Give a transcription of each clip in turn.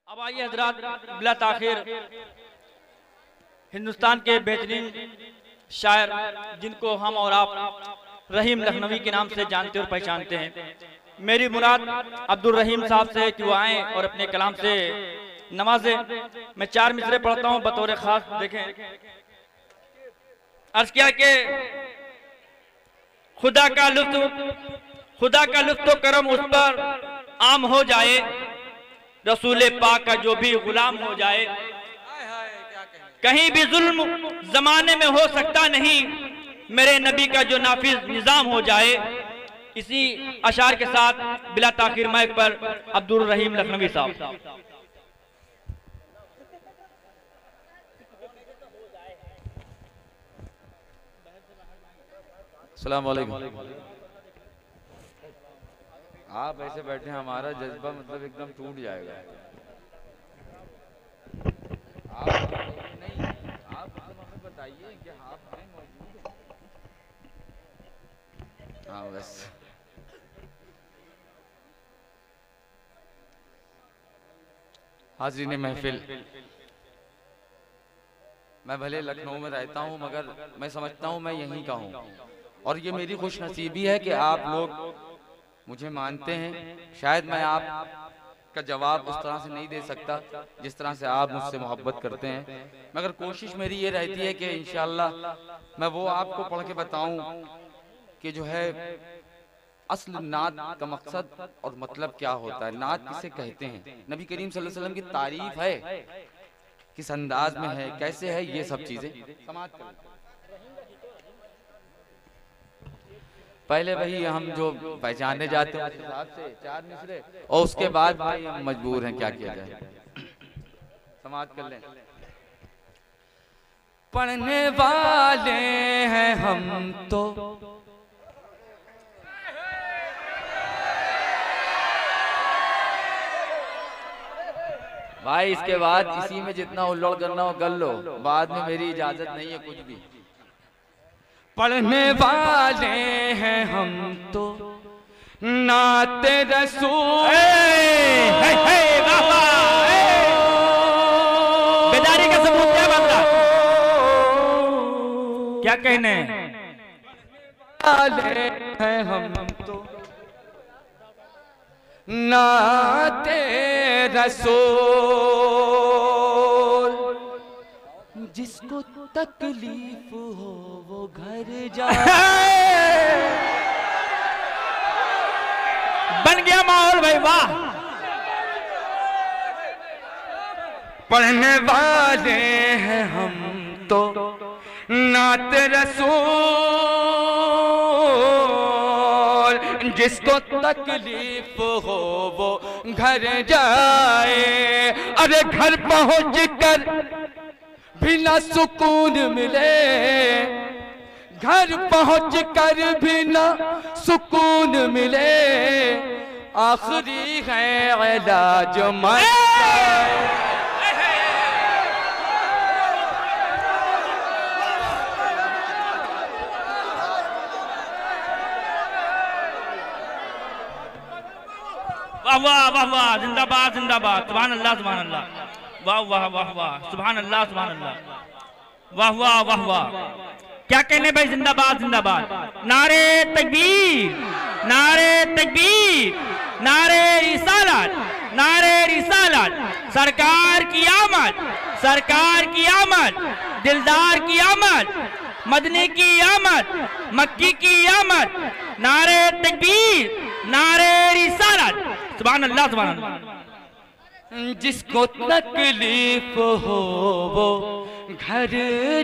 अब आइए हजरात, बिला ताखिर हिंदुस्तान के बेहतरीन शायर जिनको हम और आप रहीम लखनवी के नाम से जानते और पहचानते हैं, मेरी मुराद अब्दुल रहीम साहब से कि वो आए और अपने कलाम से नवाजे। मैं 4 मिसरे पढ़ता हूँ बतौर खास। देखें, अर्ज किया कि खुदा का लुत्फ तो करम उस पर आम हो जाए, रसूल पाक का जो भी गुलाम हो जाए। कहीं भी जुल्म जमाने में हो सकता नहीं, मेरे नबी का जो नाफिज निजाम हो जाए। इसी अशार के साथ बिला ताखिर माइक पर अब्दुल रहीम लखनवी साहब। अस्सलाम वालेकुम। आप ऐसे बैठे हैं, हमारा जज्बा मतलब एकदम टूट जाएगा। आप नहीं, आप हमें बताइए कि आप हैं मौजूद। हाँ बस। हाज़रीन महफिल, मैं भले लखनऊ में रहता हूँ मगर मैं समझता हूँ मैं यहीं का हूँ, और ये मेरी खुश नसीबी है कि आप लोग मुझे मानते हैं। शायद मैं आपका जवाब उस तरह से नहीं दे सकता जिस तरह से आप मुझसे मोहब्बत करते हैं, मगर कोशिश मेरी ये रहती है कि इंशाअल्लाह मैं वो आपको पढ़ के बताऊं कि जो है असल नात का मकसद और मतलब क्या होता है, नात किसे कहते हैं, नबी करीम सल्लल्लाहु अलैहि वसल्लम की तारीफ है, किस अंदाज में है, कैसे है, ये सब चीजें समाप्त करें। पहले वही हम जो पहचाने जाते हैं उस हिसाब से 4 मिसरे, और उसके बाद भाई हम मजबूर हैं, क्या किया जाए, समाप्त कर लें। पढ़ने वाले हैं हम तो भाई, इसके बाद इसी में जितना उल्लड़ करना हो कर लो, बाद में मेरी इजाजत नहीं है कुछ भी। पढ़ने वाले हैं हम तो नाते रसूल। बेदारी का सबूत क्या बनता, क्या कहने वाले हैं हम तो नाते रसूल, जिसको तकलीफ हो वो घर जाए। बन गया माहौल भाई, वाह। पढ़ने वाले हैं हम तो नात रसूल, जिसको तकलीफ हो वो घर जाए। अरे घर पहुंच कर भी ना सुकून मिले, घर पहुंच कर भी ना सुकून मिले, आखिरी है इलाज मत। वाह वाह वाह वाह, जिंदाबाद जिंदाबाद, सुभान अल्लाह सुभान अल्लाह, वाह वाह वाह वाह, सुभान अल्लाह सुभान अल्लाह, वाह वाह वाह वाह। क्या कहने भाई, जिंदाबाद जिंदाबाद। नारे तकबीर, नारे तकबीर, नारे रिसालत, नारे रिसालत। सरकार की आमद, सरकार की आमद, दिलदार की आमद, मदनी की आमद, मक्की की आमद। नारे तकबीर, नारे रिसालत, सुभान अल्लाह सुभान अल्लाह। जिसको तकलीफ हो वो घर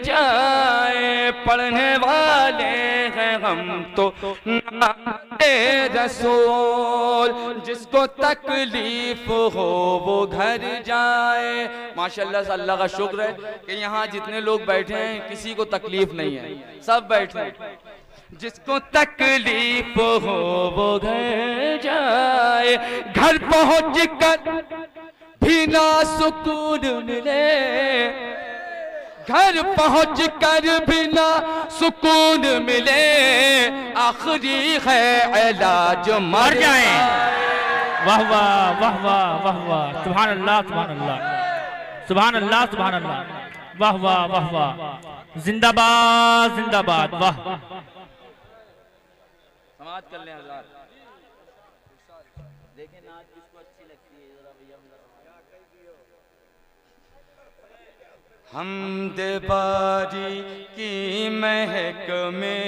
जाए। पढ़ने वाले हैं हम तो नाते रसूल, जिसको तकलीफ हो वो घर जाए। माशाल्लाह से अल्लाह का शुक्र है कि यहाँ जितने लोग बैठे हैं किसी को तकलीफ नहीं है, सब बैठे हैं। जिसको तकलीफ हो वो घर जाए, घर पहुंच कर भी ना सुकून मिले, घर पहुंच कर भी ना सुकून मिले, आखिरी है इलाज मर जाए। वाह वाह वाह वाह वाह वाह, सुभान अल्लाह सुभान अल्लाह सुभान अल्लाह सुभान अल्लाह, वाह वाह वाह वाह, जिंदाबाद जिंदाबाद, वाह। समाज कर लें हज़रात। देखें नाच किसको अच्छी लगती है जरा भैया। हमद बारी की महक में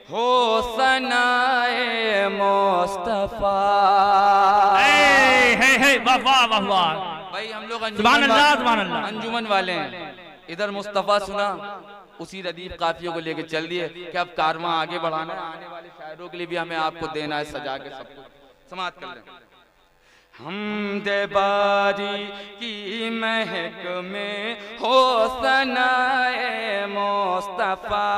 हो सनाए मुस्तफा। वाह वाह वाह वाह भाई हम लोग सुभान अल्लाह सुभान अल्लाह अंजुमन वाले हैं, इधर मुस्तफा सुना, उसी रदीफ काफियों को लेके चल दिए कि अब कारवां आगे बढ़ाना है, आने वाले शायरों के लिए भी हमें आपको देना है सजा के सब कुछ। समाप्त कर लें। हमद बारी की महक में हो सनाए मुस्तफा,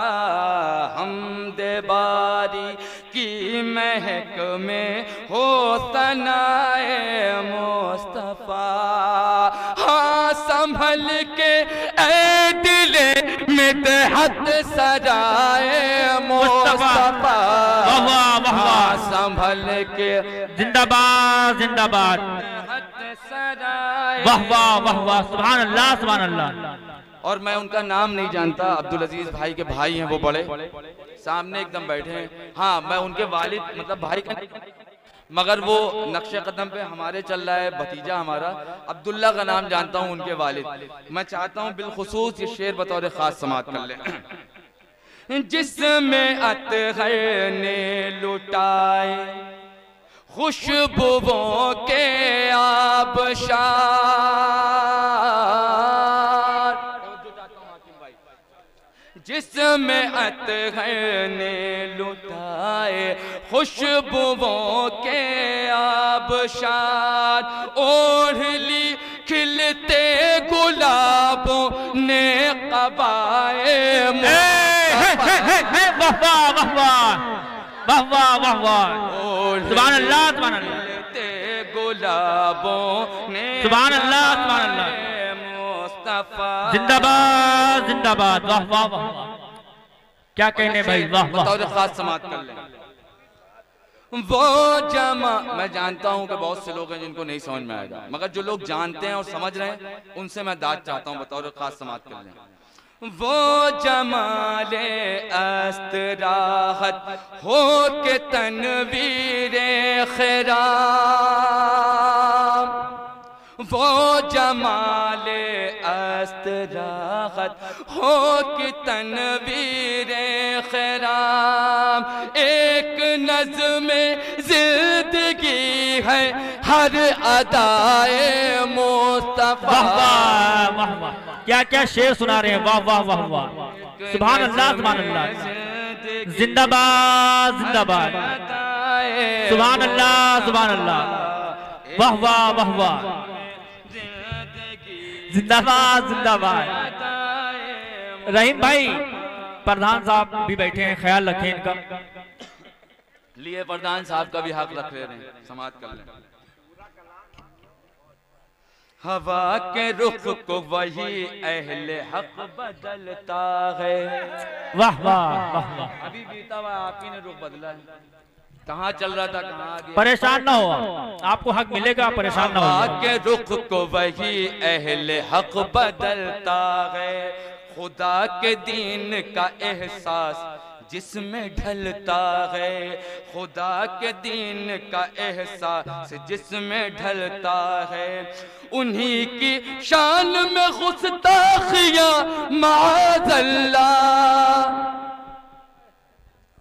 हमद बारी की महक में हो सनाए मुस्तफा। हाँ संभल के ऐ दिले मिदहत सजाए मुस्तफा, हाँ संभल के जिंदाबाद जिंदाबाद, वाह वाह वाह वाह, सुभान अल्लाह सुभान अल्लाह। और मैं उनका नाम नहीं जानता, अब्दुल अजीज भाई के भाई हैं वो, बड़े सामने एकदम बैठे हैं। हाँ मैं उनके वालिद मतलब भाई का, मगर वो नक्शे कदम पे हमारे चल रहा है भतीजा हमारा अब्दुल्ला का नाम जानता हूँ उनके वालिद। मैं चाहता हूँ बिलखुसूस ये शेर बतौर खास समात कर ले। जिसमें अतहर ने लुटाए खुशबुओं के आबशार, जिसमें अतहर ने लुटाए खुशबुओं के आबशार, ओढ़ ली खिलते गुलाबों ने कबाए। वाह वाह वाह वाह वाह वाह वाह, सुभान अल्लाह सुभान अल्लाह, गुलाबों ने सुभान अल्लाह सुभान अल्लाह, मुस्तफा जिंदाबाद जिंदाबाद, वाह वाह वाह, क्या कहने भाई, वाह वाह। खास समाप्त कर लें। वो जमा, मैं जानता हूं कि बहुत से लोग हैं जिनको नहीं समझ में आएगा, मगर जो लोग जानते हैं और समझ रहे हैं उनसे मैं दाद चाहता हूं, बतौर खास समाप्त कर लें। वो जमाले अस्तराहत हो के तनवीरे खिराम, वो जमाले अस्तराहत हो के तनवीरे खिराम। एक नज़्म जिंदगी है हर अदाए मुस्तफा। वाह वाह वाह, क्या क्या शेर सुना रहे हैं, वाह वाह वाह वाह, सुभान अल्लाह सुभान अल्लाह, जिंदाबाद जिंदाबाद, सुभान अल्लाह सुभान अल्लाह, वाह वाह वाह वाह, जिंदाबाद जिंदाबाद। रहीम भाई प्रधान साहब भी बैठे हैं, ख्याल रखें इनका। लिए प्रधान साहब का भी हक रख ले रहे हैं, समाप्त कर लें। हवा के रुख को वही अहले हक बदलता है। वाह वाह वाह वाह, अभी बीता हुआ आप ही ने रुख बदला है, कहाँ चल रहा था कहाँ आ गया। परेशान ना हो, आपको हक मिलेगा, परेशान ना हो। हवा के रुख को वही अहले हक बदलता है, खुदा के दीन का एहसास जिसमें ढलता है, खुदा के दीन का एहसास जिसमें ढलता है, उन्हीं की शान में गुस्ताखियां माज़अल्लाह।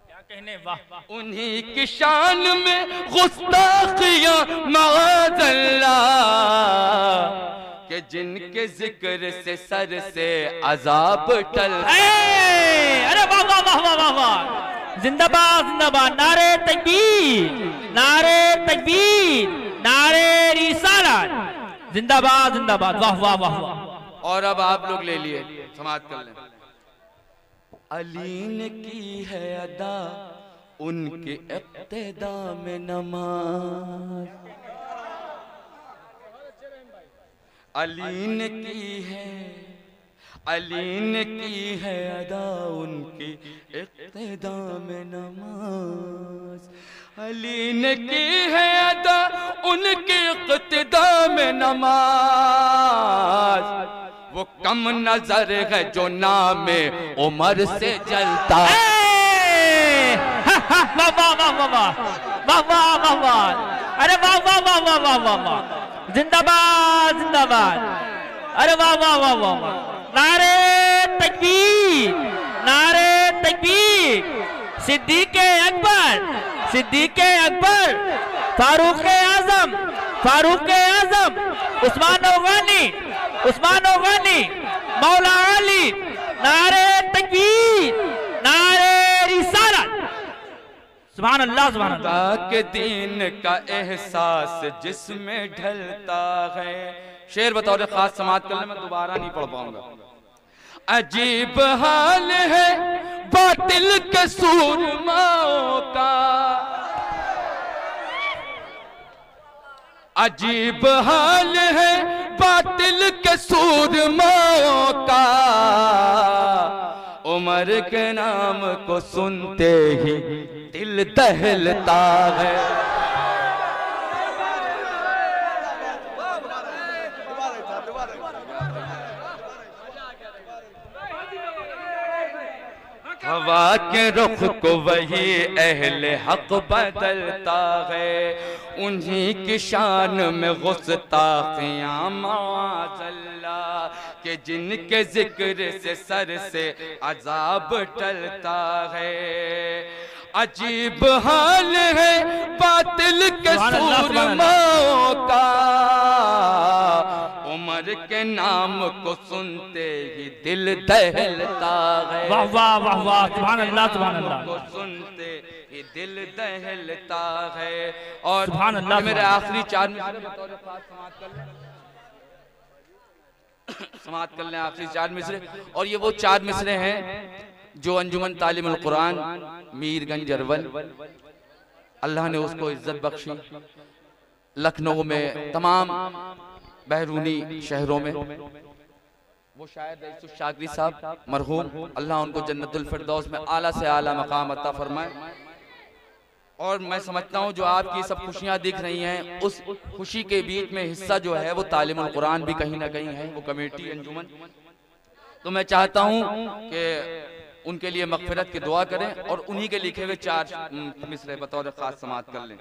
क्या कहने, वाह, उन्हीं की शान में गुस्ताखियां माज़अल्लाह, कि जिनके जिक्र से सर से अजाब टल। अरे वाह वाह वाह वाह वाह वाह, जिंदाबाद जिंदाबाद, नारे तकबीर नारे तकबीर नारे रिसालत, जिंदाबाद जिंदाबाद, वाह वाह वाह वाह। और अब आप लोग ले लिए, समाप्त कर लें। अली ने की है अदा उनके इब्तिदा में नमाज, अली ने की है, अली ने की है अदा उनकी इब्तिदा में नमाज, अली ने की है अदा उनके इक़्तिदा में नमाज, वो कम नजर है जो नाम उमर से जलता। वाह वाह वाह वाह वाह वाह वाह वाह वाह, अरे वाह वाह वाह वाह वाह वाह वाह, जिंदाबाद जिंदाबाद, अरे वाह वाह वाह वाह वाह, नारे तकबीर, नारे तकबीर, सिद्दीक़ अकबर, सिद्दीक़ अकबर, फारूक आजम, फारूक आजम, उस्मान गनी, उस्मान गनी, मौला अली, नारे तकबीर, नारे रिसालत, सुभान अल्लाह सुभान अल्लाह। के दीन का एहसास जिसमें ढलता है। शेर बतौर खास समात कर ले, मैं दोबारा नहीं पढ़ पाऊंगा। अजीब हाल है बातिल के सूरमाओं का, अजीब हाल है बातिल के सूरमाओं का, उमर के नाम को सुनते ही दिल दहलता है। हवा के रुख को वही अहले हक बदलता है, उन्हीं की शान में गुस्ताखियां माज़अल्लाह के जिनके जिक्र से सर से अजाब टलता है। अजीब हाल है बातिल के सूरमाओं का, उमर के नाम को सुनते ही दिल दहलता है। वाह वाह वाह वाह, सुभान अल्लाह सुभान अल्लाह, को सुनते ही दिल दहलता है। और सुभान अल्लाह, मेरे आखिरी 4 मिसरे बतौर खास समात कर लें, आखिरी 4 मिसरे। और ये वो 4 मिसरे हैं जो अंजुमन तालीमुल कुरान मीरगंज अरवल, अल्लाह ने उसको इज्जत बख्शी, लखनऊ में तमाम बहरूनी शहरों में वो शायर रईसुल शागरी साहब मरहूम, अल्लाह उनको जन्नतुल फिरदौस में आला से आला मकाम अता फरमाए। और मैं समझता हूँ जो आपकी सब खुशियाँ दिख रही हैं, उस खुशी के बीच में हिस्सा जो है वो तालीमुल कुरान भी कहीं ना कहीं है, वो कमेटी अंजुमन। तो मैं चाहता हूँ कि उनके लिए मगफिरत की दुआ करें और उन्हीं के लिखे हुए 4 मिसरे बतौर खास समात कर लें।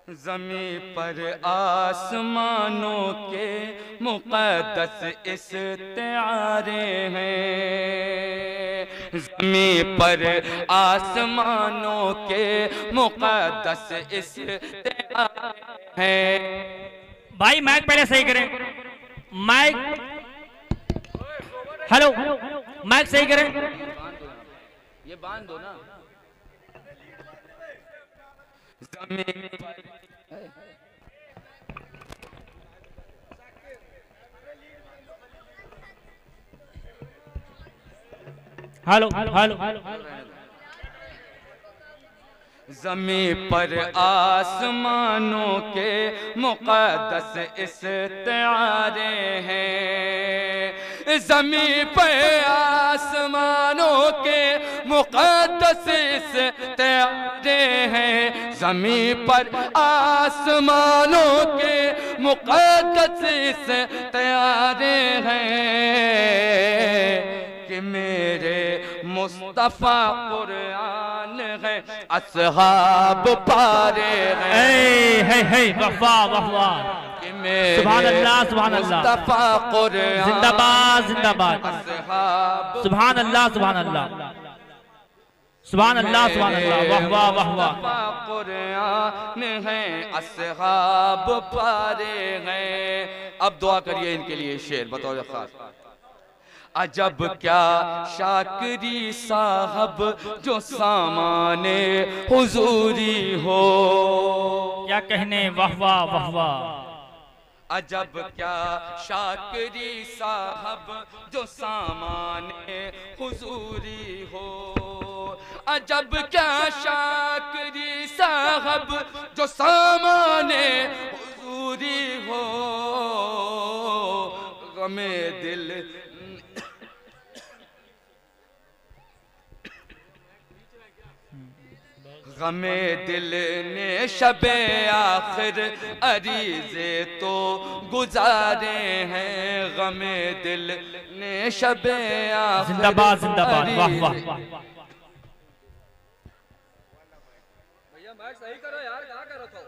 ज़मीं पर आसमानों के मुक़द्दस इस्तिआरे हैं, ज़मीं पर आसमानों के मुक़द्दस इस्तिआरे हैं। भाई माइक पहले सही करें, माइक, हेलो माइक सही करें, ये बांध दो ना। ज़मीं हेलो हेलो, ज़मीं पर आसमानों के मुक़द्दस इस्तिआरे हैं, ज़मीं पर आसमानों के मुक़द्दस इस्तिआरे हैं, ज़मीं पर आसमानों के मुक़द्दस इस्तिआरे हैं कि मेरे मुस्तफ़ा कुरान है, असहाब पारे हैं। है वाह वाह वाह वाह, सुभान अल्लाह सुभान अल्लाह, मुस्तफ़ा कुरान जिंदाबाद जिंदाबाद, असहाब सुभान अल्लाह सुभान अल्लाह, सुभान अल्लाह सुभान अल्लाह, वाह वाह वाह वाह। कुरान है, असहाब पारे हैं। अब दुआ करिए इनके लिए शेर बतौर खास। अजब क्या शाकरी साहब जो सामाने हुजूरी हो, क्या कहने, वाह वाह वाह वाह। अजब क्या शाकरी साहब जो सामाने हुजूरी हो, अजब क्या शाकरी साहब जो सामाने हुजूरी हो, गमे दिल गमे दिल ने शबे आखिर अरीज़े तो गुजारे हैं, गमे दिल ने शबे आखिर। जिंदाबाद जिंदाबाद, वाह वाह। भैया माइक सही करो यार, क्या कर रहे हो?